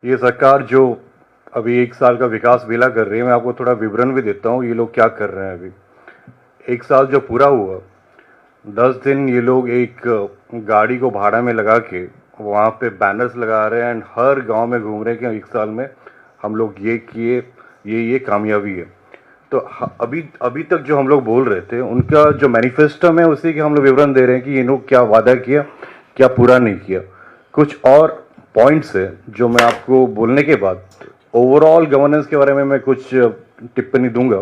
ये सरकार जो अभी 1 साल का विकास मेला कर रही है, मैं आपको थोड़ा विवरण भी देता हूँ ये लोग क्या कर रहे हैं। अभी 1 साल जो पूरा हुआ, 10 दिन ये लोग एक गाड़ी को भाड़ा में लगा के वहाँ पे बैनर्स लगा रहे हैं एंड हर गांव में घूम रहे हैं कि 1 साल में हम लोग ये किए, ये कामयाबी है। तो अभी अभी तक जो हम लोग बोल रहे थे उनका जो मैनिफेस्टो में उसी के हम लोग विवरण दे रहे हैं कि ये लोग क्या वादा किया, क्या पूरा नहीं किया। कुछ और पॉइंट्स है जो मैं आपको बोलने के बाद ओवरऑल गवर्नेंस के बारे में मैं कुछ टिप्पणी दूंगा,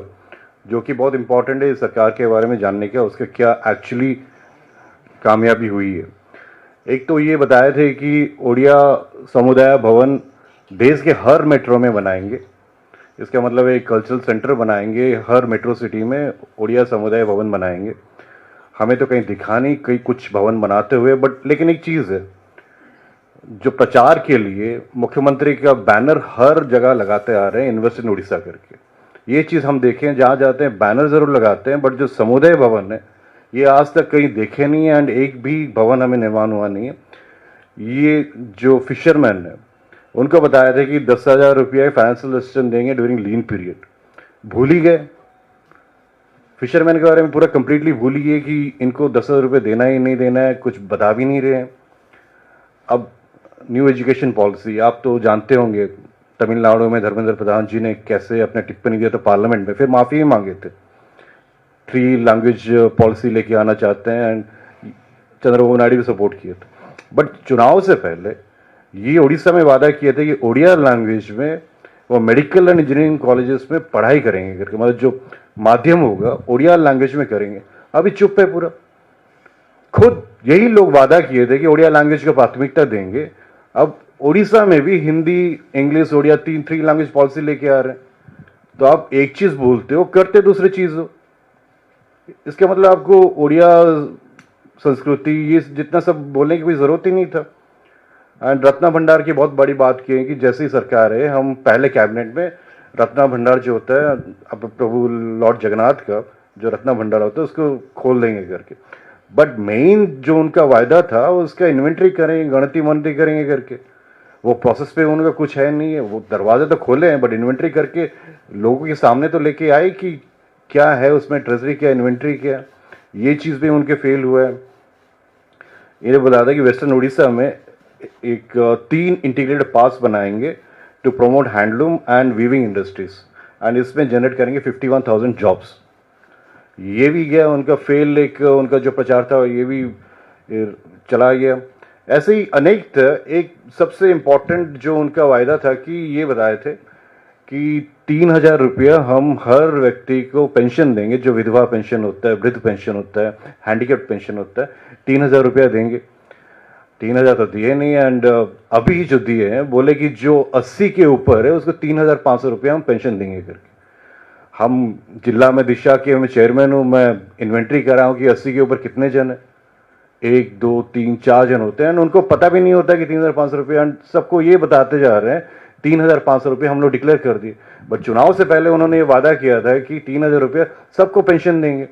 जो कि बहुत इंपॉर्टेंट है सरकार के बारे में जानने का, उसका क्या एक्चुअली कामयाबी हुई है। एक तो ये बताए थे कि ओडिया समुदाय भवन देश के हर मेट्रो में बनाएंगे। इसका मतलब एक कल्चरल सेंटर बनाएंगे, हर मेट्रो सिटी में ओडिया समुदाय भवन बनाएंगे। हमें तो कहीं दिखा नहीं कहीं कुछ भवन बनाते हुए, बट लेकिन एक चीज़ है, जो प्रचार के लिए मुख्यमंत्री का बैनर हर जगह लगाते आ रहे हैं, इन्वेस्ट इन उड़ीसा करके। ये चीज़ हम देखें, जहाँ जाते हैं बैनर ज़रूर लगाते हैं, बट जो समुदाय भवन है ये आज तक कहीं देखे नहीं है एंड एक भी भवन हमें निर्माण हुआ नहीं है। ये जो फिशरमैन है उनको बताया था कि 10,000 रुपया फाइनेंशियल असिस्टेंस देंगे ड्यूरिंग लीन पीरियड, भूल ही गए। फिशरमैन के बारे में पूरा कंप्लीटली भूल ही गए कि इनको 10,000 रुपये देना ही नहीं देना है, कुछ बता भी नहीं रहे हैं। अब न्यू एजुकेशन पॉलिसी आप तो जानते होंगे, तमिलनाडु में धर्मेंद्र प्रधान जी ने कैसे अपने टिप्पणी दिया था पार्लियामेंट में, फिर माफ़ी ही मांगे थे। 3 लैंग्वेज पॉलिसी लेके आना चाहते हैं एंड चंद्रबाबू नायडू भी सपोर्ट किए थे। बट चुनाव से पहले ये उड़ीसा में वादा किए थे कि ओडिया लैंग्वेज में वो मेडिकल एंड इंजीनियरिंग कॉलेजेस में पढ़ाई करेंगे करके, मतलब जो माध्यम होगा ओडिया लैंग्वेज में करेंगे। अभी चुप है पूरा। खुद यही लोग वादा किए थे कि ओडिया लैंग्वेज को प्राथमिकता देंगे, अब उड़ीसा में भी Hindi English Odia 3 language policy लेके आ रहे हैं। तो आप एक चीज बोलते हो, करते दूसरी चीज हो। इसके मतलब आपको ओडिया संस्कृति ये जितना सब बोलने की कोई जरूरत ही नहीं था। एंड रत्ना भंडार की बहुत बड़ी बात की है कि जैसी सरकार है, हम पहले कैबिनेट में रत्ना भंडार जो होता है अब प्रभु लॉर्ड जगन्नाथ का जो रत्ना भंडार होता है उसको खोल देंगे करके। बट मेन जो उनका वायदा था उसका इन्वेंट्री करेंगे, गणती वणती करेंगे करके। वो प्रोसेस पे उनका कुछ है नहीं है। वो दरवाजे तो खोले हैं बट इन्वेंट्री करके लोगों के सामने तो लेके आए कि क्या है उसमें, ट्रेजरी क्या, इन्वेंट्री क्या। ये चीज़ भी उनके फेल हुआ है। इन्हें बता दें कि वेस्टर्न उड़ीसा में एक 3 इंटीग्रेटेड पार्क्स बनाएंगे to promote handloom and weaving industries and इसमें जनरेट करेंगे 51,000 जॉब्स। ये भी गया उनका फेल, एक उनका जो प्रचार था ये भी चला गया। ऐसे ही अनेक थे। एक सबसे इम्पोर्टेंट जो उनका वायदा था कि ये बताए थे कि 3,000 रुपया हम हर व्यक्ति को पेंशन देंगे, जो विधवा पेंशन होता है, वृद्ध पेंशन होता है, हैंडीकैप पेंशन होता है, 3,000 रुपया देंगे। 3,000 तो दिए नहीं एंड अभी जो दिए हैं बोले कि जो 80 के ऊपर है उसको 3,500 रुपया हम पेंशन देंगे करके। हम जिला में दिशा के मैं चेयरमैन हूँ, मैं इन्वेंट्री कर रहा हूँ कि 80 के ऊपर कितने जन है। 1 2 3 4 जन होते हैं, उनको पता भी नहीं होता कि 3,500 रुपये। सबको ये बताते जा रहे हैं 3,500 रुपये हम लोग डिक्लेयर कर दिए। बट चुनाव से पहले उन्होंने ये वादा किया था कि 3,000 रुपये सबको पेंशन देंगे।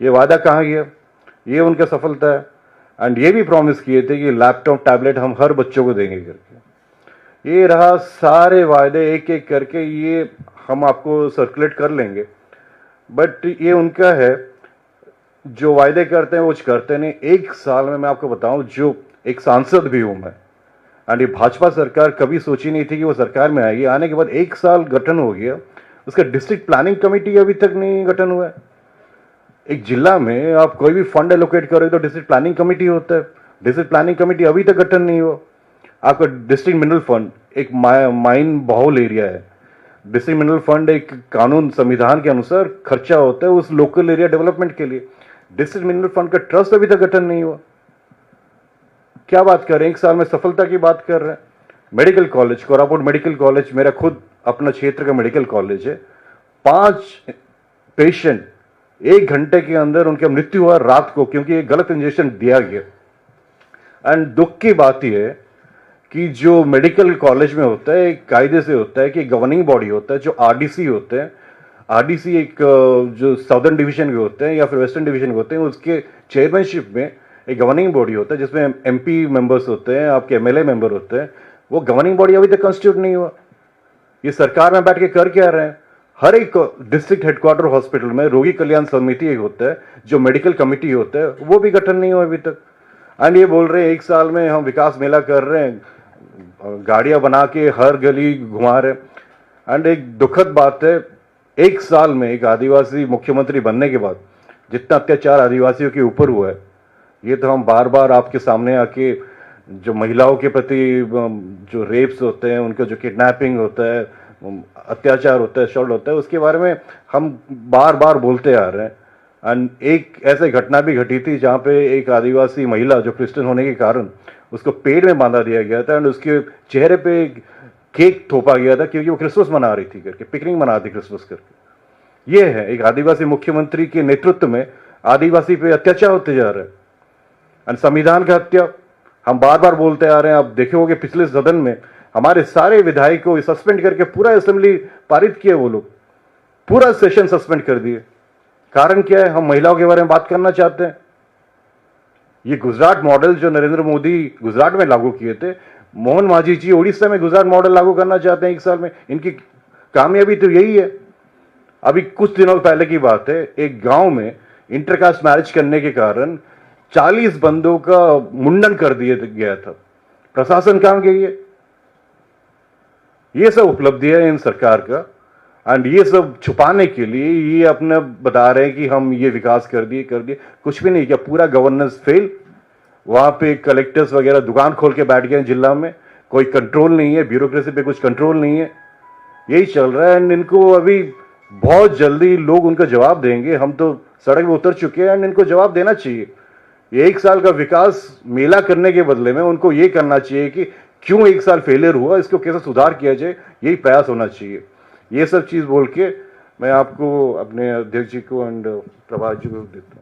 ये वादा कहाँ गया? ये उनका सफलता है। एंड ये भी प्रॉमिस किए थे कि लैपटॉप टैबलेट हम हर बच्चों को देंगे करके। ये रहा सारे वायदे एक एक करके, ये हम आपको सर्कुलेट कर लेंगे। बट ये उनका है, जो वायदे करते हैं वो कुछ करते नहीं। 1 साल में मैं आपको बताऊं, जो एक सांसद भी हूं मैं, एंड ये भाजपा सरकार कभी सोची नहीं थी कि वो सरकार में आएगी। आने के बाद 1 साल गठन हो गया, उसका डिस्ट्रिक्ट प्लानिंग कमेटी अभी तक नहीं गठन हुआ है। एक जिला में आप कोई भी फंड एलोकेट करोगे तो डिस्ट्रिक्ट प्लानिंग कमेटी होता है, डिस्ट्रिक्ट प्लानिंग कमेटी अभी तक गठन नहीं हुआ। आपका डिस्ट्रिक्ट मिनरल फंड एक माइन बहुल एरिया है, डिस्ट्रिक्ट मिनरल फंड एक कानून संविधान के अनुसार खर्चा होता है उस लोकल एरिया डेवलपमेंट के लिए। डिस्ट्रिक्ट मिनरल फंड का ट्रस्ट अभी तक गठन नहीं हुआ। क्या बात कर रहे हैं, 1 साल में सफलता की बात कर रहे हैं। Medical college, Koraput medical college मेरा खुद अपना क्षेत्र का मेडिकल कॉलेज है। 5 पेशेंट 1 घंटे के अंदर उनका मृत्यु हुआ रात को, क्योंकि एक गलत इंजेक्शन दिया गया। एंड दुख की बात यह है कि जो मेडिकल कॉलेज में होता है एक कायदे से होता है कि गवर्निंग बॉडी होता है, जो आरडीसी होते हैं। आरडीसी एक जो साउदर्न डिवीजन के होते हैं या फिर वेस्टर्न डिवीजन के होते हैं, उसके चेयरमैनशिप में एक गवर्निंग बॉडी होता है जिसमें एमपी मेंबर्स होते हैं, आपके एमएलए मेंबर होते हैं। वो गवर्निंग बॉडी अभी तक कॉन्स्टिट्यूट नहीं हुआ। ये सरकार में बैठ के कर क्या रहे हैं? हर एक डिस्ट्रिक्ट हेडक्वार्टर हॉस्पिटल में रोगी कल्याण समिति एक होता है, जो मेडिकल कमिटी होता है, वो भी गठन नहीं हुआ अभी तक। एंड ये बोल रहे हैं 1 साल में हम विकास मेला कर रहे हैं, गाड़ियां बना के हर गली घुमा रहे हैं। एंड एक दुखद बात है, 1 साल में एक आदिवासी मुख्यमंत्री बनने के बाद जितना अत्याचार आदिवासियों के ऊपर हुआ है, ये तो हम बार बार आपके सामने आके, जो महिलाओं के प्रति जो रेप्स होते हैं, उनका जो किडनैपिंग होता है, अत्याचार होता है, शॉर्ट होता है, उसके बारे में हम बार बार बोलते आ रहे हैं। एंड एक ऐसे घटना भी घटी थी जहाँ पे एक आदिवासी महिला जो क्रिश्चियन होने के कारण उसको पेड़ में बांधा दिया गया था एंड उसके चेहरे पे केक थोपा गया था क्योंकि वो क्रिसमस मना रही थी करके, पिकनिक मना रही थी क्रिसमस करके। ये है एक आदिवासी मुख्यमंत्री के नेतृत्व में आदिवासी पे अत्याचार होते जा रहे हैं। एंड संविधान का हत्या हम बार बार बोलते आ रहे हैं। आप देखे होंगे पिछले सदन में हमारे सारे विधायकों को सस्पेंड करके पूरा असेंबली पारित किए, वो लोग पूरा सेशन सस्पेंड कर दिए। कारण क्या है? हम महिलाओं के बारे में बात करना चाहते हैं। ये गुजरात मॉडल जो नरेंद्र मोदी गुजरात में लागू किए थे, मोहन मांझी जी उड़ीसा में गुजरात मॉडल लागू करना चाहते हैं 1 साल में। इनकी कामयाबी तो यही है। अभी कुछ दिनों पहले की बात है, एक गांव में इंटरकास्ट मैरिज करने के कारण 40 बंदों का मुंडन कर दिया गया था। प्रशासन कहां गई है? ये सब उपलब्धि है इन सरकार का। एंड ये सब छुपाने के लिए ये अपने बता रहे हैं कि हम ये विकास कर दिए। कुछ भी नहीं किया, पूरा गवर्नेंस फेल। वहां पे कलेक्टर्स वगैरह दुकान खोल के बैठ गए हैं जिला में, कोई कंट्रोल नहीं है, ब्यूरोक्रेसी पे कुछ कंट्रोल नहीं है, यही चल रहा है। एंड इनको अभी बहुत जल्दी लोग उनका जवाब देंगे। हम तो सड़क पे उतर चुके हैं एंड इनको जवाब देना चाहिए। ये 1 साल का विकास मेला करने के बदले में उनको ये करना चाहिए कि क्यों 1 साल फेलियर हुआ, इसको कैसे सुधार किया जाए, यही प्रयास होना चाहिए। ये सब चीज़ बोल के मैं आपको अपने अध्यक्ष जी को एंड प्रभात जी को देता हूँ।